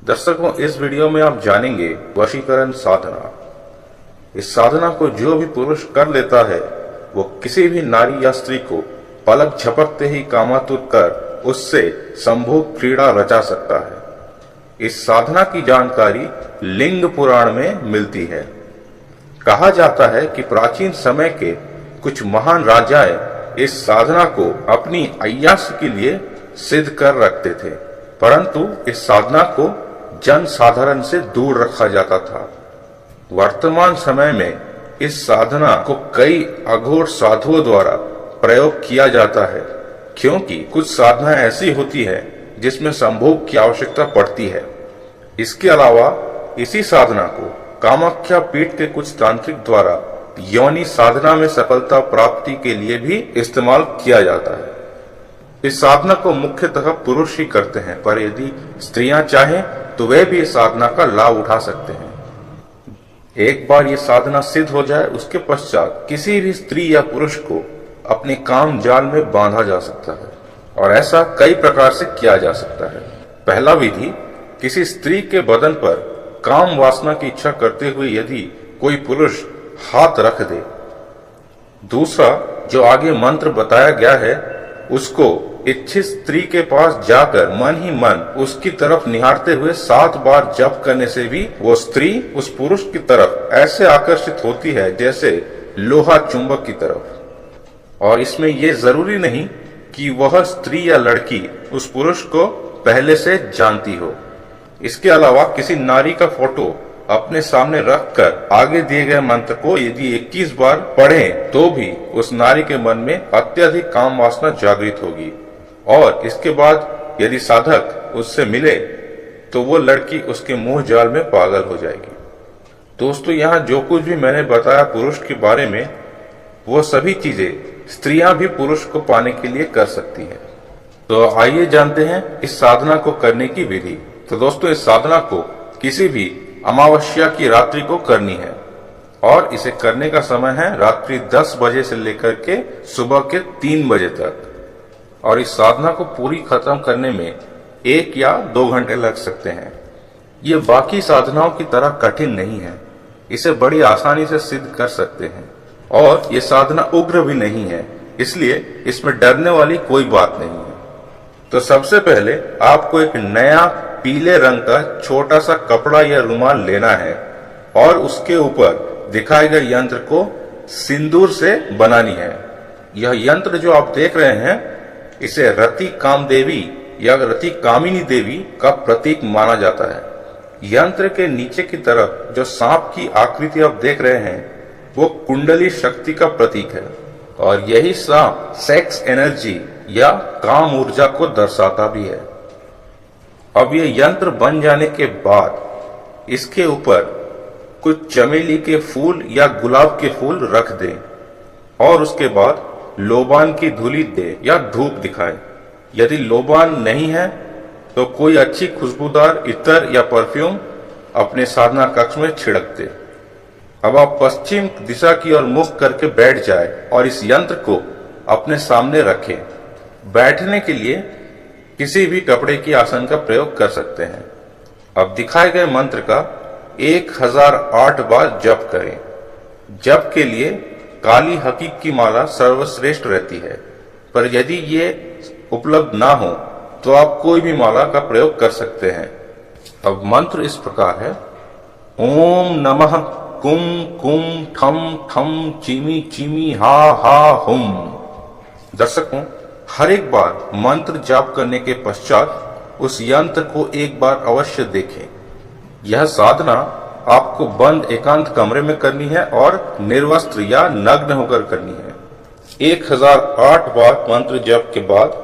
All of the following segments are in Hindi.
दर्शकों, इस वीडियो में आप जानेंगे वशीकरण साधना। इस साधना को जो भी पुरुष कर लेता है वो किसी भी नारी या स्त्री को पलक झपकते ही कामातुर कर उससे संभोग क्रीड़ा रचा सकता है। इस साधना की जानकारी लिंग पुराण में मिलती है। कहा जाता है कि प्राचीन समय के कुछ महान राजाएं इस साधना को अपनी अय्याशी के लिए सिद्ध कर रखते थे, परंतु इस साधना को जन साधारण से दूर रखा जाता था। वर्तमान समय में इस साधना को कई अघोर साधुओं द्वारा प्रयोग किया जाता है, क्योंकि कुछ साधना ऐसी होती है जिसमें संभोग की आवश्यकता पड़ती है। इसके अलावा इसी साधना को कामाख्या पीठ के कुछ तांत्रिक द्वारा योनि साधना में सफलता प्राप्ति के लिए भी इस्तेमाल किया जाता है। इस साधना को मुख्यतः पुरुष ही करते हैं, पर यदि स्त्रियां चाहें तो वे भी इस साधना का लाभ उठा सकते हैं। एक बार ये साधना सिद्ध हो जाए, उसके पश्चात किसी भी स्त्री या पुरुष को अपने काम जाल में बांधा जा सकता है, और ऐसा कई प्रकार से किया जा सकता है। पहला विधि, किसी स्त्री के बदन पर काम वासना की इच्छा करते हुए यदि कोई पुरुष हाथ रख दे। दूसरा, जो आगे मंत्र बताया गया है उसको इच्छित स्त्री के पास जाकर मन ही मन उसकी तरफ निहारते हुए 7 बार जप करने से भी वो स्त्री उस पुरुष की तरफ ऐसे आकर्षित होती है जैसे लोहा चुंबक की तरफ। और इसमें ये जरूरी नहीं कि वह स्त्री या लड़की उस पुरुष को पहले से जानती हो। इसके अलावा किसी नारी का फोटो अपने सामने रखकर आगे दिए गए मंत्र को यदि 21 बार पढ़ें तो भी उस नारी के मन में अत्यधिक काम वासना जागृत होगी, और इसके बाद यदि साधक उससे मिले तो वो लड़की उसके मोह जाल में पागल हो जाएगी। दोस्तों, यहाँ जो कुछ भी मैंने बताया पुरुष के बारे में, वो सभी चीजें स्त्रियां भी पुरुष को पाने के लिए कर सकती हैं। तो आइए जानते हैं इस साधना को करने की विधि। तो दोस्तों, इस साधना को किसी भी अमावस्या की रात्रि को करनी है, और इसे करने का समय है रात्रि 10 बजे से लेकर के सुबह के 3 बजे तक। और इस साधना को पूरी खत्म करने में 1 या 2 घंटे लग सकते हैं। ये बाकी साधनाओं की तरह कठिन नहीं है, इसे बड़ी आसानी से सिद्ध कर सकते हैं, और ये साधना उग्र भी नहीं है, इसलिए इसमें डरने वाली कोई बात नहीं है। तो सबसे पहले आपको एक नया पीले रंग का छोटा सा कपड़ा या रुमाल लेना है, और उसके ऊपर दिखाए गए यंत्र को सिंदूर से बनानी है। यह यंत्र जो आप देख रहे हैं, इसे रति कामदेवी या रति कामिनी देवी का प्रतीक माना जाता है। यंत्र के नीचे की तरफ जो सांप की आकृति आप देख रहे हैं, वो कुंडली शक्ति का प्रतीक है, और यही सांप सेक्स एनर्जी या काम ऊर्जा को दर्शाता भी है। अब ये यंत्र बन जाने के बाद इसके ऊपर कुछ चमेली के फूल या गुलाब के फूल रख दें, और उसके बाद लोबान की धूली दे या धूप दिखाएं। यदि लोबान नहीं है तो कोई अच्छी खुशबूदार इत्र या परफ्यूम अपने साधना कक्ष में छिड़क दे। अब आप पश्चिम दिशा की ओर मुख करके बैठ जाए और इस यंत्र को अपने सामने रखें। बैठने के लिए किसी भी कपड़े की आसन का प्रयोग कर सकते हैं। अब दिखाए गए मंत्र का 1008 बार जप करें। जप के लिए काली हकीक की माला सर्वश्रेष्ठ रहती है, पर यदि ये उपलब्ध ना हो तो आप कोई भी माला का प्रयोग कर सकते हैं। अब मंत्र इस प्रकार है: ओम नमः कुम कुम ठम ठम चिमी चिमी हा हा हुम। दर्शकों, हर एक बार मंत्र जाप करने के पश्चात उस यंत्र को एक बार अवश्य देखें। यह साधना आपको बंद एकांत कमरे में करनी है और निर्वस्त्र या नग्न होकर करनी है। 1008 बार मंत्र जप के बाद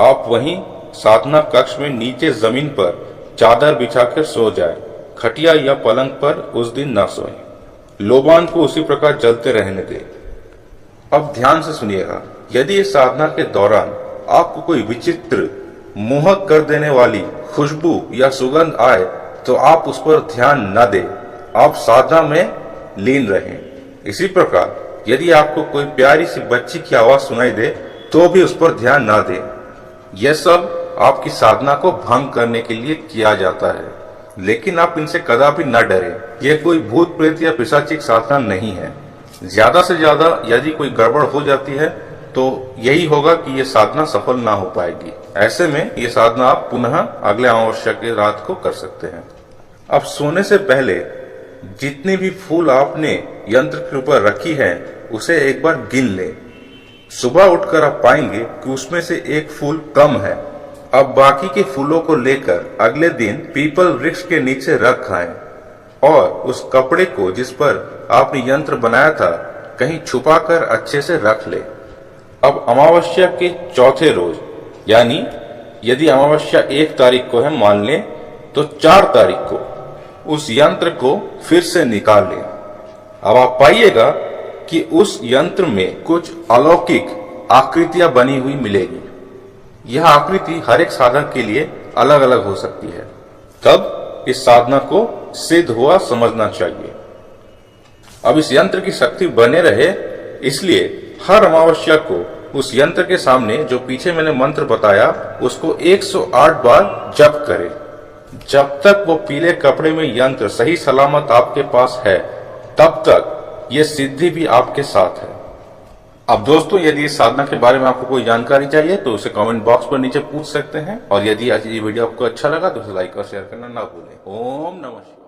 आप वहीं साधना कक्ष में नीचे जमीन पर चादर बिछाकर सो जाए। खटिया या पलंग पर उस दिन न सोएं। लोबान को उसी प्रकार जलते रहने दें। अब ध्यान से सुनिएगा, यदि इस साधना के दौरान आपको कोई विचित्र मोहक कर देने वाली खुशबू या सुगंध आए तो आप उस पर ध्यान न दें, आप साधना में लीन रहें। इसी प्रकार यदि आपको कोई प्यारी सी बच्ची की आवाज सुनाई दे तो भी उस पर ध्यान न दें। यह सब आपकी साधना को भंग करने के लिए किया जाता है। लेकिन आप इनसे कदापि न डरें। यह कोई भूत प्रेत या पिशाचिक साधना नहीं है। ज्यादा से ज्यादा यदि कोई गड़बड़ हो जाती है तो यही होगा कि यह साधना सफल ना हो पाएगी। ऐसे में ये साधना आप पुनः अगले अमावस्या की रात को कर सकते हैं। अब सोने से पहले जितनी भी फूल आपने यंत्र के ऊपर रखी है उसे एक बार गिन लें। सुबह उठकर आप पाएंगे कि उसमें से एक फूल कम है। अब बाकी के फूलों को लेकर अगले दिन पीपल वृक्ष के नीचे रख आएं और उस कपड़े को जिस पर आपने यंत्र बनाया था कहीं छुपाकर अच्छे से रख ले। अब अमावस्या के चौथे रोज, यानी यदि अमावस्या 1 तारीख को है मान लें, तो 4 तारीख को उस यंत्र को फिर से निकाल लें। अब आप पाइएगा कि उस यंत्र में कुछ अलौकिक आकृतियां बनी हुई मिलेगी। यह आकृति हर एक साधक के लिए अलग अलग हो सकती है। तब इस साधना को सिद्ध हुआ समझना चाहिए। अब इस यंत्र की शक्ति बने रहे इसलिए हर अमावस्या को उस यंत्र के सामने जो पीछे मैंने मंत्र बताया उसको 108 बार जप करें। जब तक वो पीले कपड़े में यंत्र सही सलामत आपके पास है तब तक ये सिद्धि भी आपके साथ है। अब दोस्तों, यदि इस साधना के बारे में आपको कोई जानकारी चाहिए तो उसे कमेंट बॉक्स पर नीचे पूछ सकते हैं। और यदि आज ये वीडियो आपको अच्छा लगा तो उसे लाइक और शेयर करना ना भूलें। ओम नमः शिवाय।